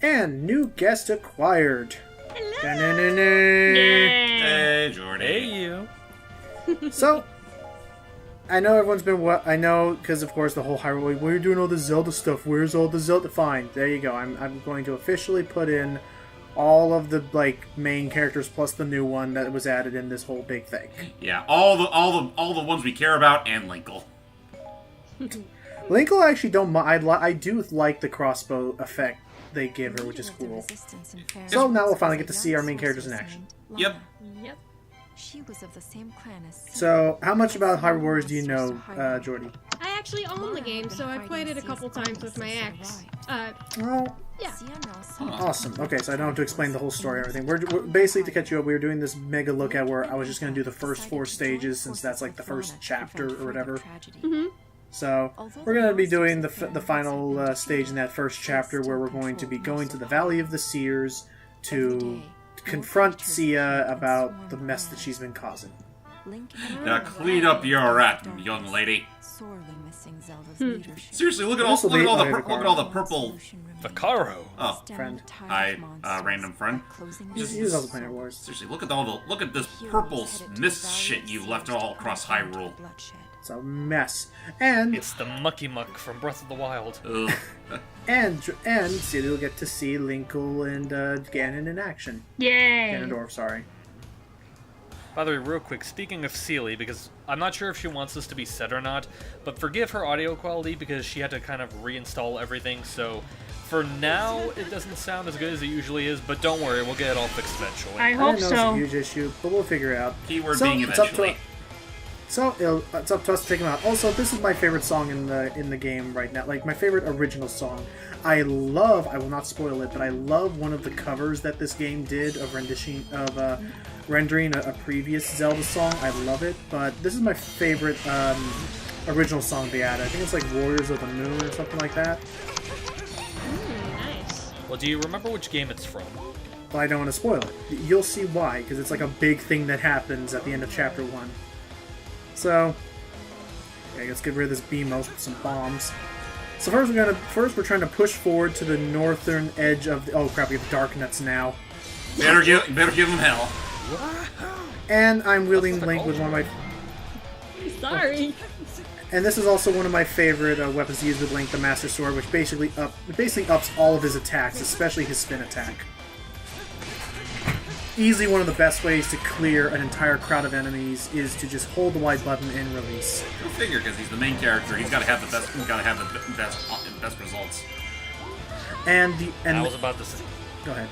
And new guest acquired. Hello. Hey, Jordy. Hey, you. So, I know everyone's been I know, because of course the whole Hyrule, we're doing all the Zelda stuff, where's all the Zelda? Fine, there you go. I'm going to officially put in all of the, main characters plus the new one that was added in this whole big thing. Yeah, all the ones we care about, and Linkle. Linkle I actually don't mind. I do like the crossbow effect they give her, which is cool. So now we'll finally get to see our main characters in action. Yep. She was of the same clan as So, how much about Hyrule Warriors do you know, Jordy? I actually own the game, so I've played it a couple times with my ex. Oh, Yeah. awesome. Okay, so I don't have to explain the whole story or everything. We're basically, to catch you up, we were doing this mega look at where I was just going to do the first 4 stages, since that's like the first chapter or whatever. So, we're going to be doing the final stage in that first chapter, where we're going to be going to the Valley of the Seers to confront Sia about the mess that she's been causing. Now clean up your act, young lady. Seriously, look at all the purple. Vakaro. Oh, Friend. hi, random friend. He's also playing Wars. Seriously, look at this purple mist shit you left all across Hyrule. It's a mess. And It's the Mucky Muck from Breath of the Wild. Ugh. and Celia will get to see Linkle and Ganon in action. Yay! Ganondorf, sorry. By the way, real quick, speaking of Sealy, because I'm not sure if she wants this to be said or not, but forgive her audio quality because she had to kind of reinstall everything, so for now it doesn't sound as good as it usually is, but don't worry, we'll get it all fixed eventually. I I hope know it's a so. huge issue, but we'll figure it out. Keyword So, being it's up to eventually. it's up to us to take them out. Also, this is my favorite song in the game right now. Like, my favorite original song. I will not spoil it, but I love one of the covers that this game did of rendering a previous Zelda song. I love it, but this is my favorite original song they added. I think it's like Warriors of the Moon or something like that. Nice. Well, do you remember which game it's from? But I don't want to spoil it. You'll see why, because it's like a big thing that happens at the end of Chapter 1. So, okay, let's get rid of this Beamos with some bombs. So first we're trying to push forward to the northern edge of the... Oh crap, we have Dark Nuts now. Better give him hell. And I'm wielding Link with one of my... Sorry. And this is also one of my favorite weapons to use with Link, the Master Sword, which basically ups all of his attacks, especially his spin attack. Easily one of the best ways to clear an entire crowd of enemies is to just hold the Y button and release. Go figure, because he's the main character. He's got to have the best. He's got to have the best results. I was about to say. Go ahead.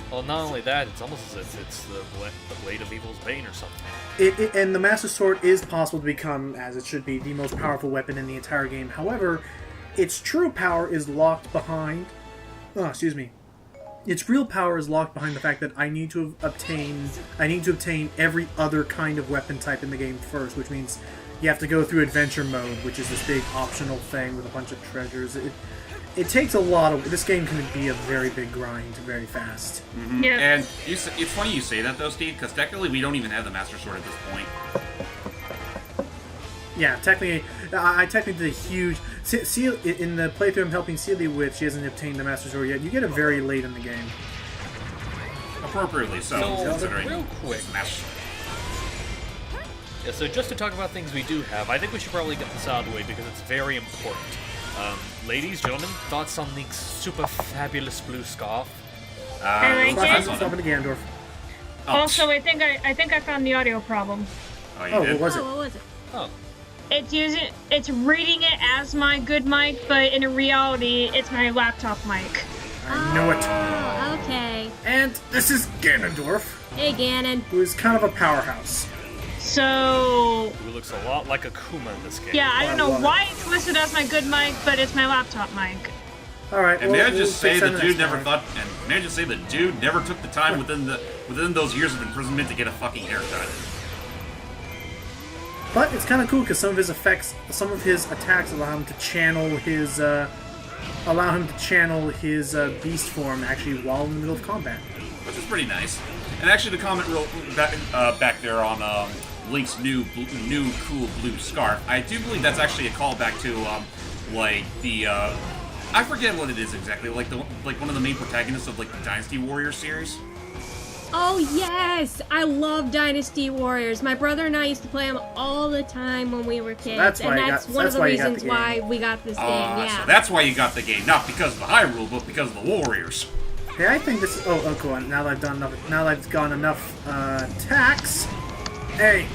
Well, not only that, it's almost as if it's the Blade of Evil's Bane or something. And the Master Sword is possible to become, as it should be, the most powerful weapon in the entire game. However, its true power is locked behind... Oh, excuse me. Its real power is locked behind the fact that I need to obtain every other kind of weapon type in the game first, which means you have to go through adventure mode, which is this big optional thing with a bunch of treasures. It takes a lot of... This game can be a very big grind very fast. Mm-hmm. Yeah. And it's funny you say that though, Steve, because technically we don't even have the Master Sword at this point. Yeah, technically, I technically did a huge... in the playthrough I'm helping Celia with, she hasn't obtained the Master Sword yet. You get it very late in the game. Appropriately so, considering real quick. it's Master Sword. Yeah, so just to talk about things we do have, I think we should probably get this out of the way because it's very important. Ladies, gentlemen, thoughts on Link's super fabulous blue scarf? I like that's it. on Stop it, Gandorf. Oh, Also, I think I found the audio problem. Oh, you Oh, did? what was it? What was it? Oh. It's reading it as my good mic, but in reality, it's my laptop mic. I know it. Oh, okay. And this is Ganondorf, Hey, Ganon. who is kind of a powerhouse. So, Who looks a lot like Akuma in this game. yeah, I don't know love it. why it's listed as my good mic, but it's my laptop mic. Alright, And well, may I just say fix that the dude next never time. thought, and may I just say the dude never took the time within those years of imprisonment to get a fucking haircut. But it's kind of cool because some of his attacks allow him to channel his beast form actually while in the middle of combat. Which is pretty nice. And actually, the comment back there on Link's new cool blue scarf, I do believe that's actually a callback to like the I forget what it is exactly. Like one of the main protagonists of like the Dynasty Warriors series. Oh yes, I love Dynasty Warriors. My brother and I used to play them all the time when we were kids, That's why and you that's got- one that's of the why you got the reasons game. why we got this game. Yeah. So that's why you got the game, not because of the Hyrule, but because of the Warriors. Hey, I think this. Oh, cool. Now that I've done enough. Now that I've gone enough attacks. Hey.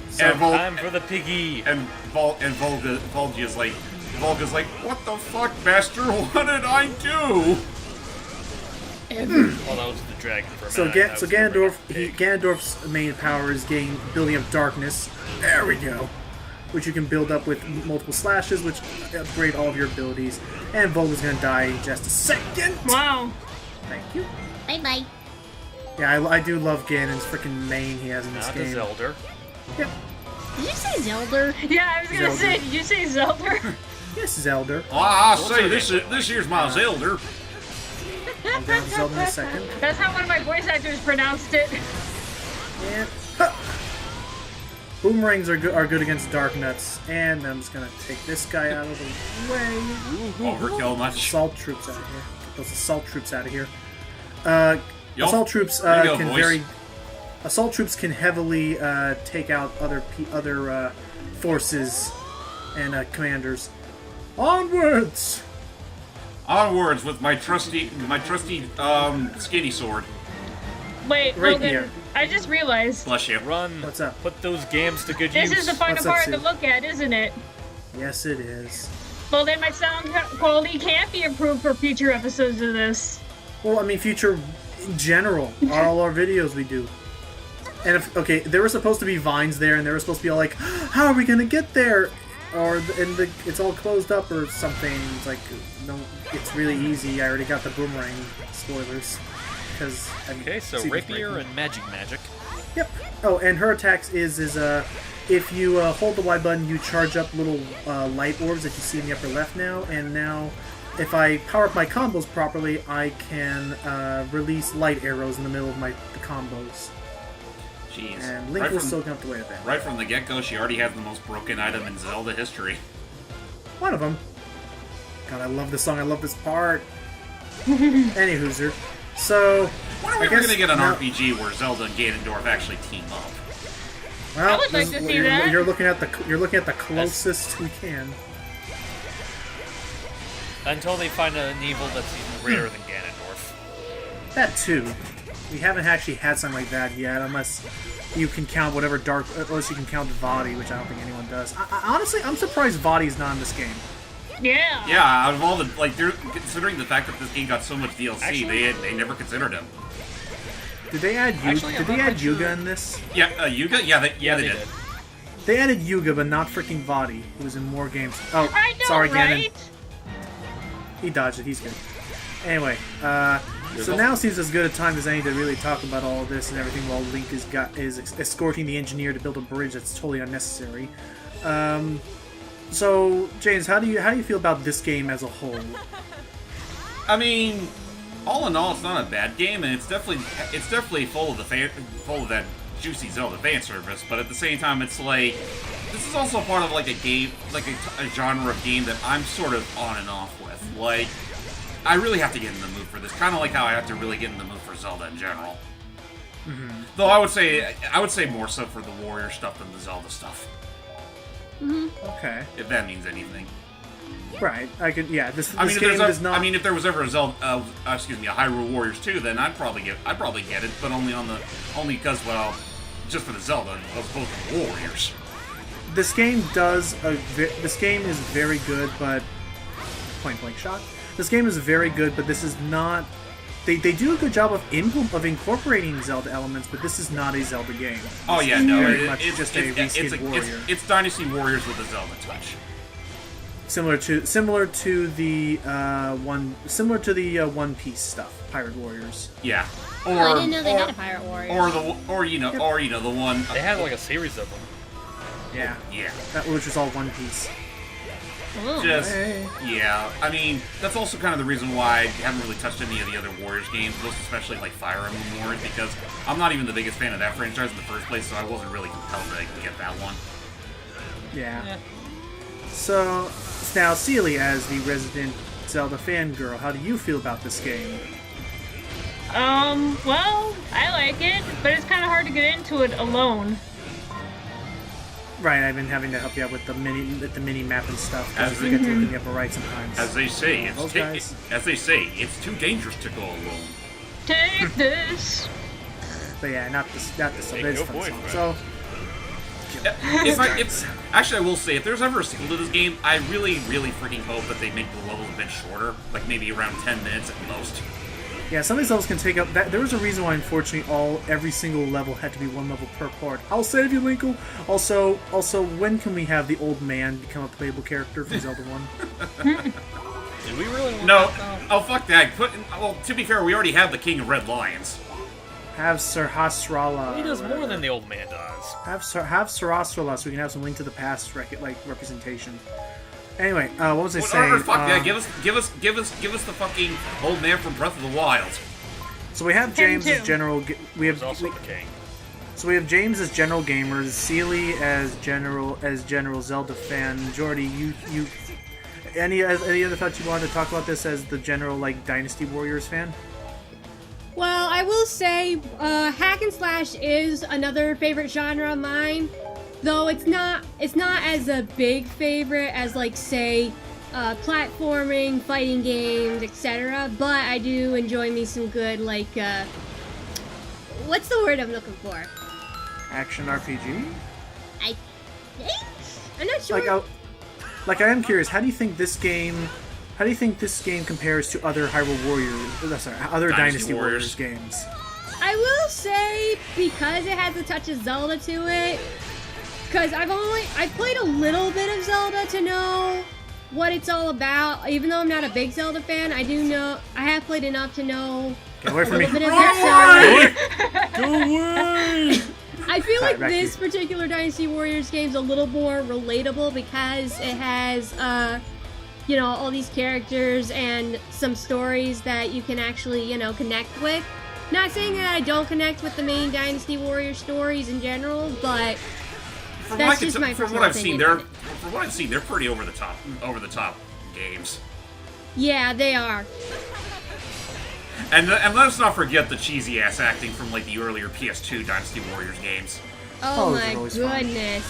So, And Time for the piggy. and Volga's like, what the fuck, master? What did I do? Well, that was the dragon for a so, minute. I was gonna bring up the pig. Ganondorf's main power is building up darkness. There we go. Which you can build up with multiple slashes, which upgrade all of your abilities. And Volga's gonna die in just a second. Wow. Thank you. Bye bye. Yeah, I do love Ganon's freaking main he has in this Not game. the Zelda. Yep. Did you say Zelda? Yeah, I was gonna Zelda. say, did you say Zelda? Yes, Zelda. Well, I'll What's say her this year's my Zelda. I'll down Zelda in a second. That's how one of my voice actors pronounced it. And boomerangs are good against dark nuts. And I'm just gonna take this guy out of the way. Overkill much. Assault troops out of here. Get those assault troops out of here. Yo, Assault troops there you go, can boys. Assault troops can heavily take out other forces and commanders. Onwards! Onwards with my trusty skinny sword. Wait, Right Logan, here. I just realized Bless you. Run. What's up? Put those games to good this use. is the final What's up, part Sue? to look at, isn't it? Yes, it is. Well, then my sound quality can't be improved for future episodes of this. Well, I mean, future in general, all our videos we do. And if there were supposed to be vines there, and they were supposed to be all like, "How are we gonna get there?" Or it's all closed up or something. It's like, no, it's really easy. I already got the boomerang spoilers. Because Okay, so rapier and magic. Yep. Oh, and her attacks is if you hold the Y button, you charge up little light orbs that you see in the upper left now. And now, if I power up my combos properly, I can release light arrows in the middle of the combos. Jeez. And Link will still come to way of that. Right from the get-go, she already has the most broken item in Zelda history. One of them. God, I love this song. I love this part. Any hooser. So, When are we I ever guess gonna get an now- RPG where Zelda and Ganondorf actually team up? Well, I would like this- to see you're, that. You're looking at the closest we can. Until they find an evil that's even greater than Ganondorf. That too. We haven't actually had something like that yet, unless you can count whatever unless you can count Vadi, which I don't think anyone does. Honestly, I'm surprised Vadi's not in this game. Yeah. Yeah, out of all the considering the fact that this game got so much DLC, Actually- they never considered him. Did they add Actually, I'm not quite Yuga sure. in this? Yeah, Yuga. Yeah, they did. They added Yuga, but not freaking Vadi, who was in more games. Oh, I know, sorry, right? Ganon. He dodged it. He's good. Anyway, so now seems as good a time as any to really talk about all of this and everything while Link is escorting the engineer to build a bridge that's totally unnecessary. So James, how do you feel about this game as a whole? I mean, all in all, it's not a bad game, and it's definitely full of that juicy Zelda fan service. But at the same time, it's like this is also part of like a game, like a genre of game that I'm sort of on and off with. Like, I really have to get in the mood for this, kind of like how I have to really get in the mood for Zelda in general. Though I would say more so for the Warrior stuff than the Zelda stuff, Okay, if that means anything. right. I could. Yeah, this I mean, game does not. I mean, if there was ever a Zelda, a Hyrule Warriors 2, then I'd probably get it, but only because just for the Zelda, of both the Warriors. This game this game is very good, but point blank shot. This game is very good, but this is not. They do a good job of incorporating Zelda elements, but this is not a Zelda game. Oh This yeah, is no, very much just a reskinned it's Warrior, it's Dynasty Warriors with a Zelda touch. similar to the One Piece stuff, Pirate Warriors. Yeah, Oh, I didn't know they had a Pirate Warrior. the one. They had like a series of them. Yeah, Yeah, that which was all One Piece. yeah. I mean, that's also kind of the reason why I haven't really touched any of the other Warriors games, most especially like Fire Emblem Warriors, because I'm not even the biggest fan of that franchise in the first place, so I wasn't really compelled to get that one. Yeah. So now Sealy, as the resident Zelda fangirl. How do you feel about this game? Well, I like it, but it's kind of hard to get into it alone. Right, I've been having to help you out with the mini map and stuff because As you they- forget to open the upper right sometimes. As they say, Those guys. it's too dangerous to go alone. Take this. But yeah, not this Hey, it's go a fun song. boyfriend. So Actually, I will say, if there's ever a sequel to this game, I really, really freaking hope that they make the levels a bit shorter, like maybe around 10 minutes at most. yeah, some of these levels can take up. There was a reason why, unfortunately, every single level had to be one level per part. I'll save you, Linkle. Also, when can we have the old man become a playable character from Zelda 1? Do we really want No, that, though? oh fuck that. Well, to be fair, we already have the King of Red Lions. Have Sir Hasrala. He does more than the old man does. Have Sir Hasrala so we can have some Link to the Past representation. Anyway, what was I saying? Fuck that. Give us the fucking old man from Breath of the Wild. So we have Him James as too. general. We have He's also the king. So we have James as general gamer, Seely as general Zelda fan. Jordy, you any other thoughts you wanted to talk about this as the general like Dynasty Warriors fan? Well, I will say, hack and slash is another favorite genre of mine, though it's not as a big favorite as like say, platforming, fighting games, etc. But I do enjoy me some good like, what's the word I'm looking for? Action RPG? I think I'm not sure. I am curious. How do you think this game compares to other Hyrule Warriors? Other Dynasty Warriors games? I will say, because it has a touch of Zelda to it, because I've played a little bit of Zelda to know what it's all about. Even though I'm not a big Zelda fan, I have played enough to know Get away a from me! little bit of that Zelda. Go away! I feel like back to this you. particular Dynasty Warriors game's a little more relatable because it has, all these characters and some stories that you can actually, connect with. Not saying that I don't connect with the main Dynasty Warrior stories in general, but From that's what, just my from personal what I've seen, opinion. from what I've seen, they're pretty over the top games. Yeah, they are. And let's not forget the cheesy ass acting from like the earlier PS2 Dynasty Warriors games. Oh those are my always fun. goodness.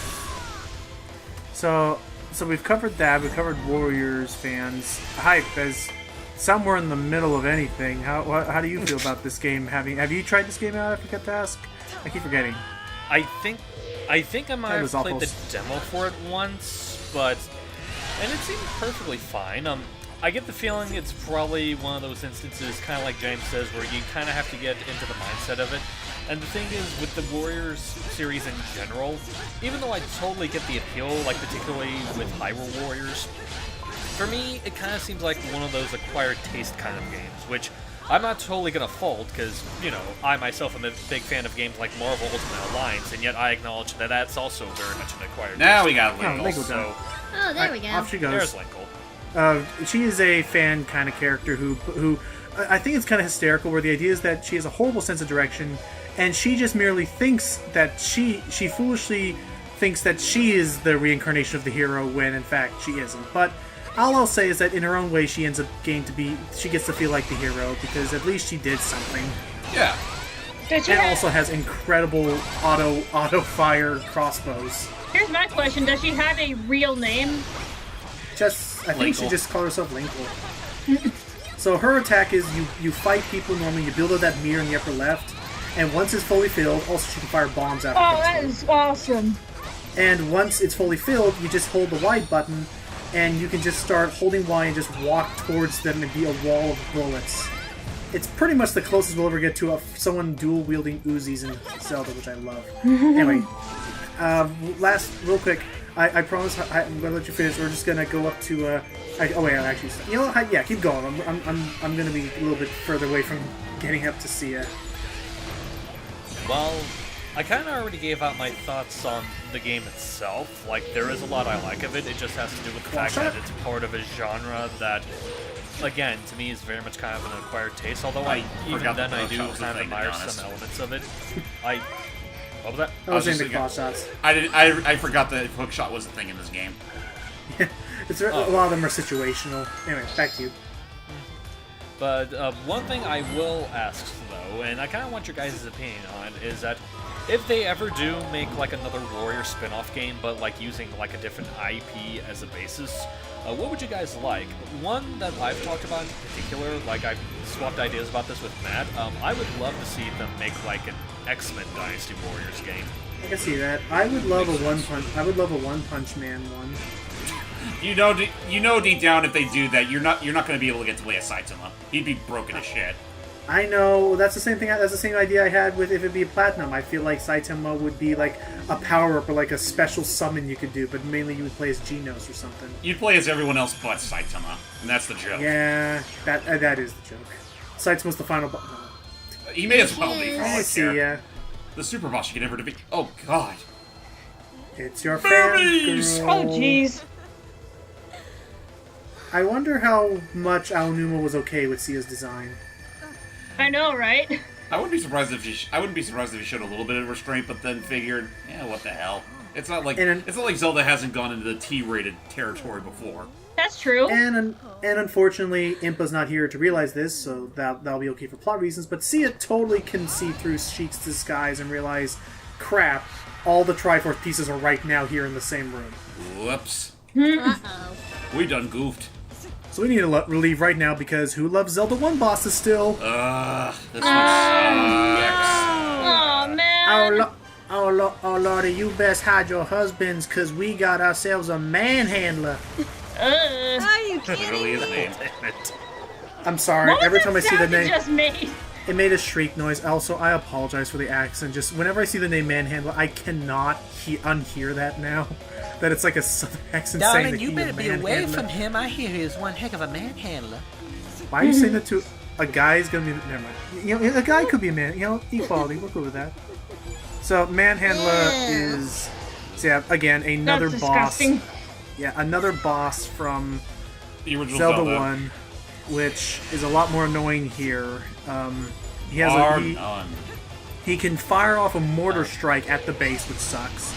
So we've covered that. We've covered Warriors fans. Hype as somewhere in the middle of anything. How do you feel about this game? Have you tried this game out? I forget to ask. I keep forgetting. I think I might That have was played awful. the demo for it once, and it seemed perfectly fine. I get the feeling it's probably one of those instances, kind of like James says, where you kind of have to get into the mindset of it. And the thing is, with the Warriors series in general, even though I totally get the appeal, like particularly with Hyrule Warriors, for me, it kind of seems like one of those acquired taste kind of games, which I'm not totally going to fault, because, I myself am a big fan of games like Marvel Ultimate Alliance, and yet I acknowledge that that's also very much an acquired Now taste. we got Oh, Linkle. Linkle's So done. Oh, there we go. Off she goes. There's Linkle. She is a fan kind of character who I think it's kind of hysterical, where the idea is that she has a horrible sense of direction, and she just merely thinks that she foolishly thinks that she is the reincarnation of the hero when in fact she isn't. But all I'll say is that in her own way, she ends up getting to be. She gets to feel like the hero because at least she did something, yeah. Does she and have, also has incredible auto fire crossbows. here's my question. Does she have a real name? I think she Linkle. just calls herself Linkle. So her attack is you fight people normally, you build up that mirror in the upper left, and once it's fully filled, also she can fire bombs out Oh, of that it. is awesome. And once it's fully filled, you just hold the Y button, and you can just start holding Y and just walk towards them and be a wall of bullets. It's pretty much the closest we'll ever get to someone dual-wielding Uzis in Zelda, which I love. Anyway, real quick, I promise I'm gonna let you finish. We're just gonna go up to. Actually, you know what? Yeah, keep going. I'm gonna be a little bit further away from getting up to see ya. Well, I kind of already gave out my thoughts on the game itself. Like, there is a lot I like of it. It just has to do with the fact that it's part of a genre that, again, to me is very much kind of an acquired taste. Although I even forgot then the I do Photoshop was a kind of thing, to be admire honest. some elements of it. What was that? I was just into thinking- cross shots. I forgot that hookshot was a thing in this game. A lot of them are situational. Anyway, back to you. But one thing I will ask, though, and I kind of want your guys' opinion on, is that if they ever do make like another Warrior spin-off game, but like using like a different IP as a basis, what would you guys like? One that I've talked about in particular, like I've swapped ideas about this with Matt, I would love to see them make like an X-Men Dynasty Warriors game. I can see that. I would love a One Punch Man one. You know deep down if they do that, you're not going to be able to get to play as Saitama. He'd be broken as shit. I know. That's the same thing. That's the same idea I had with if it'd be Platinum. I feel like Saitama would be like a power-up or like a special summon you could do, but mainly you would play as Genos or something. You'd play as everyone else but Saitama, and that's the joke. Yeah, that is the joke. Saitama's the final boss. He may as well be. I see ya. The super boss you can never defeat. Oh god. It's your fan girl. Oh, jeez. I wonder how much Aonuma was okay with Sia's design. I know, right? I wouldn't be surprised if he showed a little bit of restraint, but then figured, yeah, what the hell? It's not like Zelda hasn't gone into the T-rated territory before. That's true. And unfortunately, Impa's not here to realize this, so that'll be okay for plot reasons. But Sia totally can see through Sheik's disguise and realize, crap, all the Triforce pieces are right now here in the same room. Whoops. Uh-oh. We done goofed. So we need to leave right now because Who Loves Zelda 1 bosses still. This one sucks. Oh, man. Oh, Lordy, you best hide your husbands because we got ourselves a manhandler. Are you That really kidding is me? name. I'm sorry, What was every that time I see the sound you name... just made? It made a shriek noise. Also, I apologize for the accent. Just whenever I see the name Manhandler, I cannot unhear that now. That it's like a southern accent saying Darling, that you he's better a be away manhandler. from him. I hear he is one heck of a manhandler. Why are you saying that to a guy's gonna be? Never mind. You know, a guy could be a man. You know, equality. We're cool with that. So Manhandler is, again another That's boss. disgusting. Yeah, another boss from The original Zelda 1, which is a lot more annoying here. He has he can fire off a mortar strike at the base, which sucks.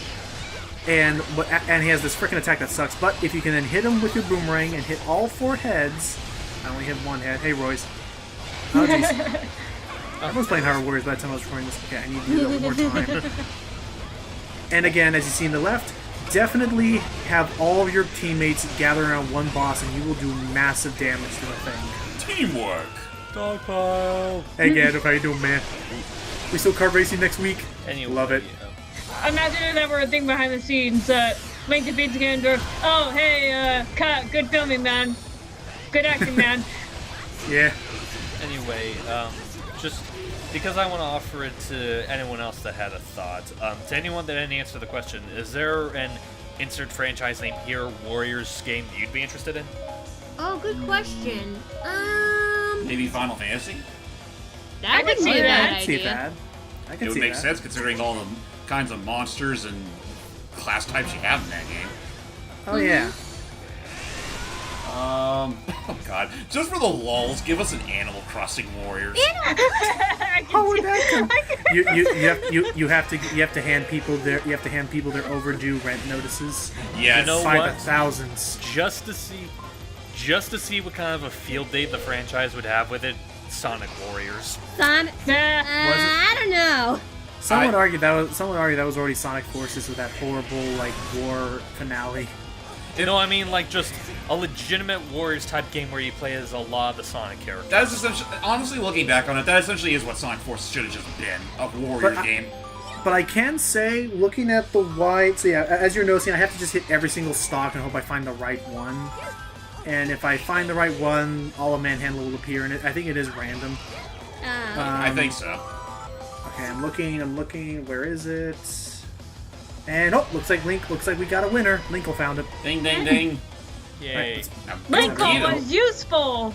And he has this freaking attack that sucks. But if you can then hit him with your boomerang and hit all 4 heads, I only hit 1 head. Hey, Royce. Oh, jeez. I was playing Hyrule Warriors by the time I was recording this. Okay, I need to do that one more time. And again, as you see on the left, definitely have all of your teammates gather around one boss, and you will do massive damage to the thing. Teamwork. Dogpile. Hey, Gandalf, how you doing, man? We still kart racing next week? Anyway, Love it. Imagine if that were a thing behind the scenes. Link defeats Ganondorf. Oh, hey, cut. Good filming, man. Good acting, man. Yeah. Anyway, just because I want to offer it to anyone else that had a thought, to anyone that didn't answer the question, is there an insert franchise named Hero Warriors game that you'd be interested in? Oh, good question. Maybe Final Fantasy? That I could would see be a that. bad I can see idea. that. I It can would see make that. sense considering all the kinds of monsters and class types you have in that game. Oh, yeah. Oh god. Just for the lulz, give us an Animal Crossing Warriors. How would that come? You have to hand people their overdue rent notices Yes. You know by what? the thousands. Just to see what kind of a field date the franchise would have with it, Sonic Warriors. Sonic. I don't know. Some would argue that was already Sonic Forces with that horrible like war finale. You know, I mean, like just a legitimate Warriors type game where you play as a lot of the Sonic characters. That is essentially, honestly, looking back on it, that essentially is what Sonic Forces should have just been, a Warriors game. But I can say, looking at the wide, so yeah, as you're noticing, I have to just hit every single stock and hope I find the right one. And if I find the right one, all a manhandler will appear, and I think it is random. I think so. Okay, I'm looking. Where is it? And looks like we got a winner. Linkle found it. Ding, ding, ding. Yay. Now, Linkle Vegeta. was useful.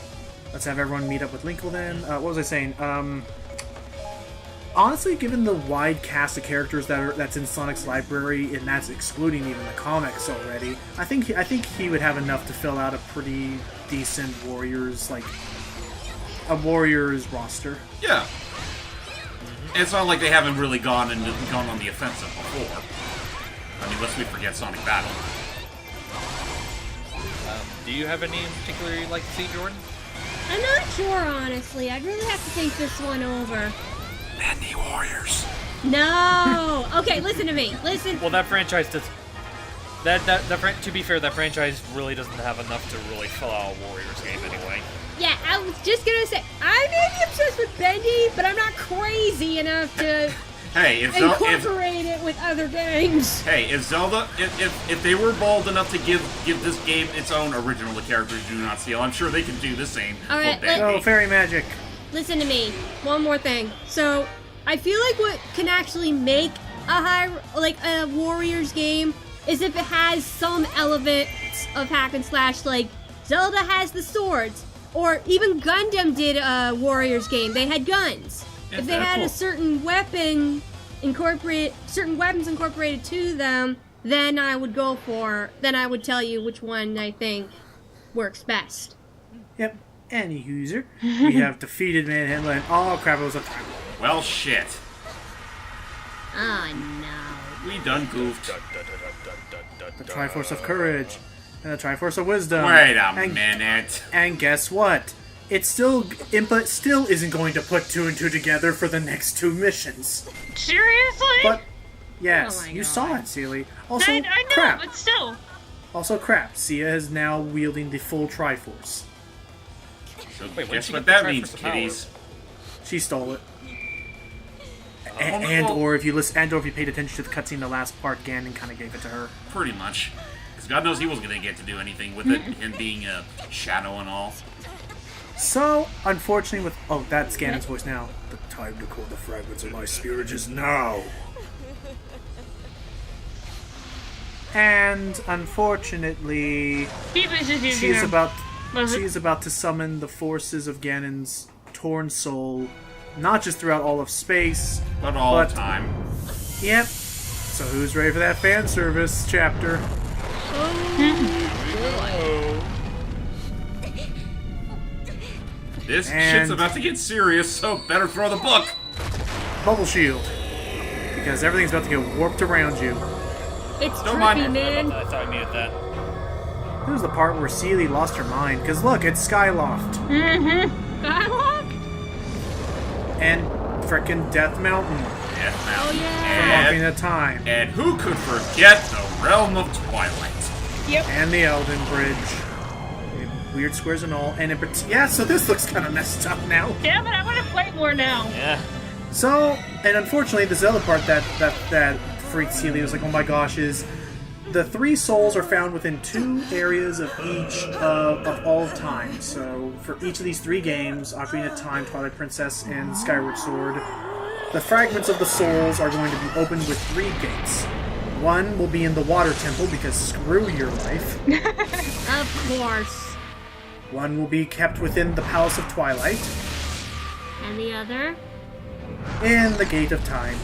Let's have everyone meet up with Linkle then. What was I saying? Honestly, given the wide cast of characters that's in Sonic's library, and that's excluding even the comics already, I think he would have enough to fill out a pretty decent Warriors roster. Yeah. It's not like they haven't really gone on the offensive before. I mean, lest we forget Sonic Battle. Do you have any in particular you'd like to see, Jordan? I'm not sure, honestly. I'd really have to think this one over. And the Warriors. No. Okay, listen to me. Listen. Well, that franchise does. To be fair, that franchise really doesn't have enough to really fill out a Warriors game anyway. Yeah, I was just gonna say, I may be obsessed with Bendy, but I'm not crazy enough to Hey, if incorporate it with other games. Hey, if Zelda, if they were bold enough to give this game its own original, the characters do not steal, I'm sure they can do the same. All right, Oh, fairy magic. Listen to me. One more thing. So, I feel like what can actually make a Warriors game is if it has some elements of hack and slash, like Zelda has the swords, or even Gundam did a Warriors game. They had guns. If they had a certain weapons incorporated to them, then I would tell you which one I think works best. Yep. Any user. We have defeated Manhandler, and oh crap, it was a time. Well, shit. Oh no. We done goofed. The Triforce of Courage, and the Triforce of Wisdom. Wait a minute. And guess what? Impa still isn't going to put 2 and 2 together for the next 2 missions. Seriously? But yes, Oh my you God. saw it, Sealy. Also, I know, crap. but still. Also, crap. Sia is now wielding the full Triforce. So Wait, when guess she what get the that means, Triforce of Power? kiddies. She stole it. well- Or if you paid attention to the cutscene, the last part, Ganon kind of gave it to her. Pretty much. Because God knows he wasn't going to get to do anything with it, him being a shadow and all. So, unfortunately, that's Ganon's voice now. The time to call the fragments of my spirit is now. And unfortunately, she's about to summon the forces of Ganon's torn soul, not just throughout all of space, But all the time. Yep. So who's ready for that fan service chapter? This And- shit's about to get serious, so better throw the book. Bubble shield. Because everything's about to get warped around you. It's Don't mind trippy, me. man. I thought I needed that. This was the part where Seely lost her mind. Because look, it's Skyloft. Skylock? And frickin' Death Mountain. Death Mountain. Oh, yeah. Walking the time. And who could forget the Realm of Twilight? Yep. And the Elden Bridge. Weird squares and all. And so this looks kind of messed up now. Damn it, I want to play more now. Yeah. So, and unfortunately, this other part that freaked Seely was like, oh my gosh, is the 3 souls are found within 2 areas of each of all of time. So, for each of these 3 games, Ocarina of Time, Twilight Princess, and Skyward Sword, the fragments of the souls are going to be opened with 3 gates. One will be in the Water Temple, because screw your life. Of course. One will be kept within the Palace of Twilight, And the other? and the Gate of Time.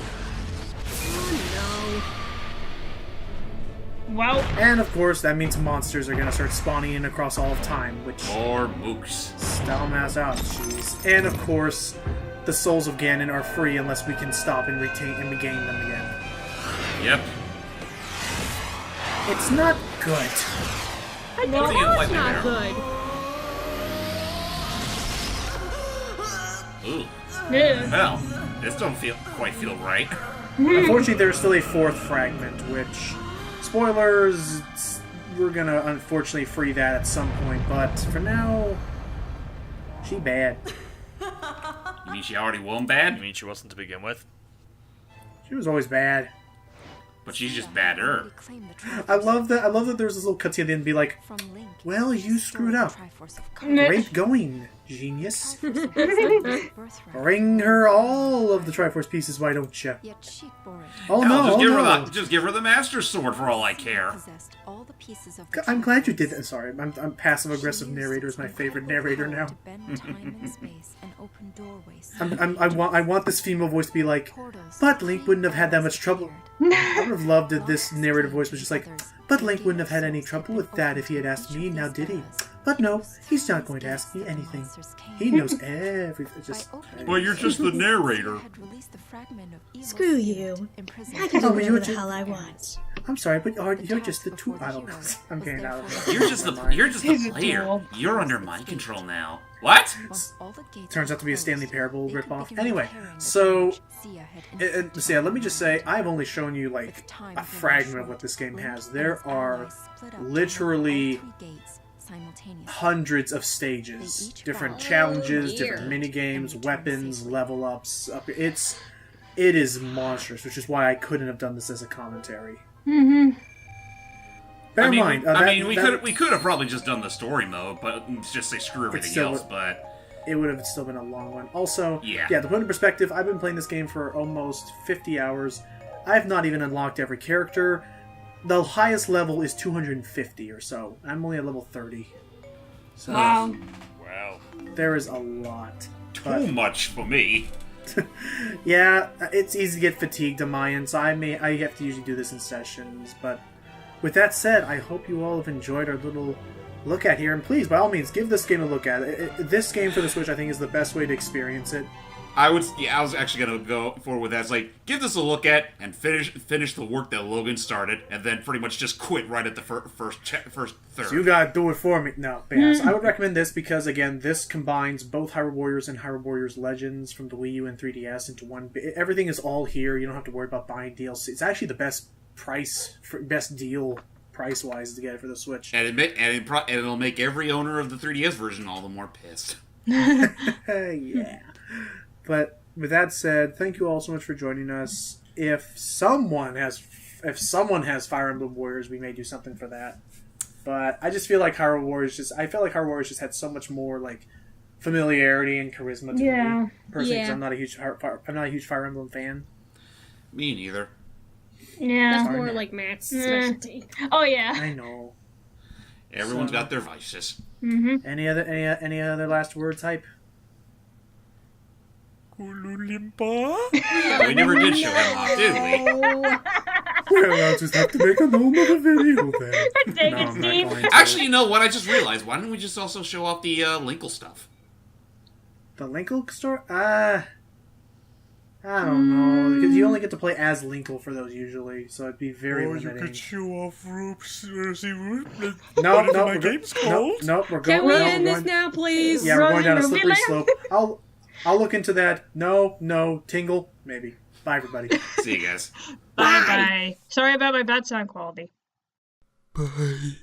Oh Wow. And of course, that means monsters are going to start spawning in across all of time, which Or mooks. Stalmas out, jeez. And of course, the souls of Ganon are free unless we can stop and regain them again. Yep. It's not good. no. What do you No, like it's not there? good. Ooh. Yeah. Well, this don't quite feel right. Unfortunately, there's still a 4th fragment, which, spoilers, we're gonna unfortunately free that at some point, but for now, she bad. You mean she already won You bad? mean she wasn't to begin with? She was always bad. But she's just badder. I love that there's this little cutscene at the end be like, well, you screwed up. Great going, genius. Bring her all of the Triforce pieces, why don't you? Oh Hell, no, oh, no. just give her the Master Sword for all I care. I'm glad you did that. Sorry, I'm passive-aggressive narrator is my favorite narrator now. I want this female voice to be like, but Link wouldn't have had that much trouble. I would have loved if this narrator voice was just like, but Link wouldn't have had any trouble with that if he had asked me, now did he? But no, he's not going to ask me anything. He knows everything. Just, Well, you're just the narrator. Screw you. I can do whatever the hell I want. I'm sorry, but you're just the I don't know. I'm getting out of it. You're just the He's a player. tool. You're under my control now. What? Turns out to be a Stanley Parable ripoff. Anyway, so let me just say, I've only shown you like a fragment of what this game has. There are literally hundreds of stages, different challenges, different mini games, weapons, level ups. It is monstrous, which is why I couldn't have done this as a commentary. Mm-hmm. Bear in mind, we could have probably just done the story mode, but just say screw everything else. But it would have still been a long one. Also, yeah, to put in perspective, I've been playing this game for almost 50 hours. I have not even unlocked every character. The highest level is 250 or so. I'm only at level 30. So wow. There is a lot. Too much for me. Yeah, it's easy to get fatigued on my end, so I have to usually do this in sessions. But with that said, I hope you all have enjoyed our little look at here, and please, by all means, give this game a look at. This game for the Switch, I think, is the best way to experience it. I was actually gonna go forward with that. It's like, give this a look at and finish the work that Logan started, and then pretty much just quit right at the first third. So you gotta do it for me. No, but yeah, so I would recommend this because again, this combines both Hyrule Warriors and Hyrule Warriors Legends from the Wii U and 3DS into one. Everything is all here. You don't have to worry about buying DLC. It's actually the best deal price-wise to get it for the Switch. And it'll make every owner of the 3DS version all the more pissed. Yeah. But with that said, thank you all so much for joining us. If someone has Fire Emblem Warriors, we may do something for that. But I just feel like Hyrule Warriors just had so much more like familiarity and charisma to me personally. Because I'm not a huge Fire Emblem fan. Me neither. Yeah, that's more like Matt's specialty. Oh yeah, I know. Everyone's got their vices. Mm-hmm. Any other last words, Hype? We never did show him off, did we? Well, I'll just have to make a whole other video then. Dang it, Steve. Actually, you know what? I just realized. Why didn't we just also show off the Linkle stuff? The Linkle store? I don't know. Because you only get to play as Linkle for those usually, so it'd be very limiting. You could show off Roops. No, my game's called? No, we're going. Can we end this now, please? Yeah, we're going down a slippery slope. I'll look into that. No, Tingle, maybe. Bye, everybody. See you guys. Bye. Sorry about my bad sound quality. Bye.